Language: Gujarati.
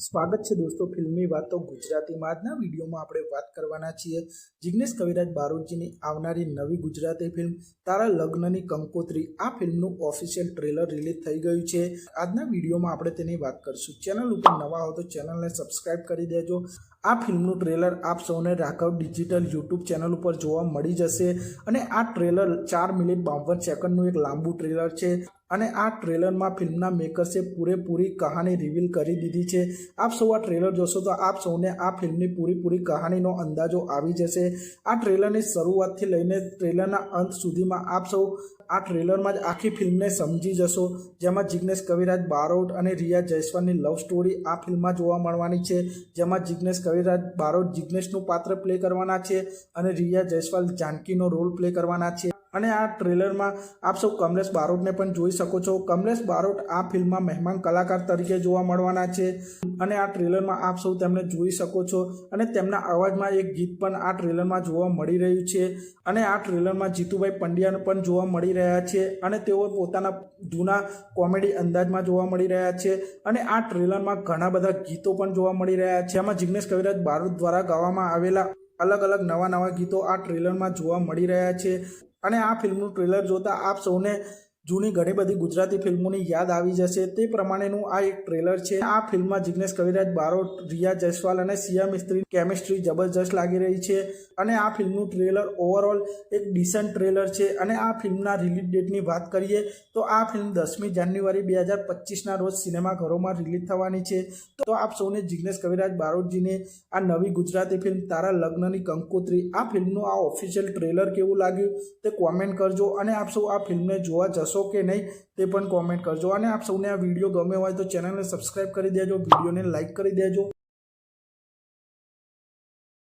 સ્વાગત છે દોસ્તો ફિલ્મી વાતો ગુજરાતીમાં। આજના વિડીયોમાં આપણે વાત કરવાના છીએ જિગ્નેશ કવિરાજ બારોટજીની આવનારી નવી ગુજરાતી ફિલ્મ તારા લગ્નની કંકોત્રી। આ ફિલ્મનું ઓફિશિયલ ટ્રેલર રિલીઝ થઈ ગયું છે। આજના વિડીયોમાં આપણે તેની વાત કરશું। ચેનલ ઉપર નવા હો તો ચેનલને સબસ્ક્રાઇબ કરી દેજો। આ ફિલ્મનું ટ્રેલર આપ સૌને રાઘવ ડિજિટલ યુટ્યુબ ચેનલ ઉપર જોવા મળી જશે અને આ ટ્રેલર 4 મિનિટ 52 સેકન્ડનું એક લાંબુ ટ્રેલર છે અને આ ટ્રેલરમાં ફિલ્મના મેકર્સે પૂરેપૂરી કહાની રિવીલ કરી દીધી છે। આપ સૌ આ ટ્રેલર જોશો તો આપ સૌને આ ફિલ્મની પૂરી કહાનીનો અંદાજો આવી જશે। આ ટ્રેલરની શરૂઆતથી લઈને ટ્રેલરના અંત સુધીમાં આપ સૌ આ ટ્રેલરમાં જ આખી ફિલ્મને સમજી જશો, જેમાં જિગ્નેશ કવિરાજ બારોટ અને રિયા જયસ્વાલની લવ સ્ટોરી આ ફિલ્મમાં જોવા મળવાની છે, જેમાં જિગ્નેશ કવિરાજ બારોટ જિગ્નેશનું પાત્ર પ્લે કરવાના છે અને રિયા જયસ્વાલ જાનકીનો રોલ પ્લે કરવાના છે। અને આ ટ્રેલરમાં આપ સૌ કમલેશ બારોટને પણ જોઈ શકો છો। કમલેશ બારોટ આ ફિલ્મમાં મહેમાન કલાકાર તરીકે જોવા મળવાના છે અને આ ટ્રેલરમાં આપ સૌ તેમને જોઈ શકો છો અને તેમના અવાજમાં એક ગીત પણ આ ટ્રેલરમાં જોવા મળી રહ્યું છે અને આ ટ્રેલરમાં જીતુભાઈ પંડ્યા પણ જોવા મળી રહ્યા છે અને તેઓ પોતાના જૂના કોમેડી અંદાજમાં જોવા મળી રહ્યા છે અને આ ટ્રેલરમાં ઘણા બધા ગીતો પણ જોવા મળી રહ્યા છે, જેમાં જિગ્નેશ કવિરાજ બારોટ દ્વારા ગાવામાં આવેલા અલગ અલગ નવા ગીતો આ ટ્રેલરમાં જોવા મળી રહ્યા છે। અને આ ફિલ્મનું ટ્રેલર જોતા આપ સૌને જૂની ઘણી બધી ગુજરાતી ફિલ્મોની યાદ આવી જશે, તે પ્રમાણેનું આ એક ટ્રેલર છે। આ ફિલ્મમાં જિગ્નેશ કવિરાજ બારોટ, રિયા જયસ્વાલ અને સિયા મિસ્ત્રીની કેમિસ્ટ્રી જબરજસ્ત લાગી રહી છે અને આ ફિલ્મનું ટ્રેલર ઓવરઓલ એક ડિસન્ટ ટ્રેલર છે। અને આ ફિલ્મના રિલીઝ ડેટની વાત કરીએ તો આ ફિલ્મ 10મી જાન્યુઆરી 2025ના રોજ સિનેમાઘરોમાં રિલીઝ થવાની છે। તો આપ સૌને જિગ્નેશ કવિરાજ બારોટજીની આ નવી ગુજરાતી ફિલ્મ તારા લગ્નની કંકોત્રી આ ફિલ્મનું આ ઓફિશિયલ ટ્રેલર કેવું લાગ્યું તે કોમેન્ટ કરજો અને આપ સૌ આ ફિલ્મને જોવા જશો કે નહીં તે પણ કોમેન્ટ કરજો। અને આપ સૌને આ વિડીયો ગમ્યો હોય તો ચેનલને સબસ્ક્રાઇબ કરી દેજો, વિડીયોને લાઇક કરી દેજો।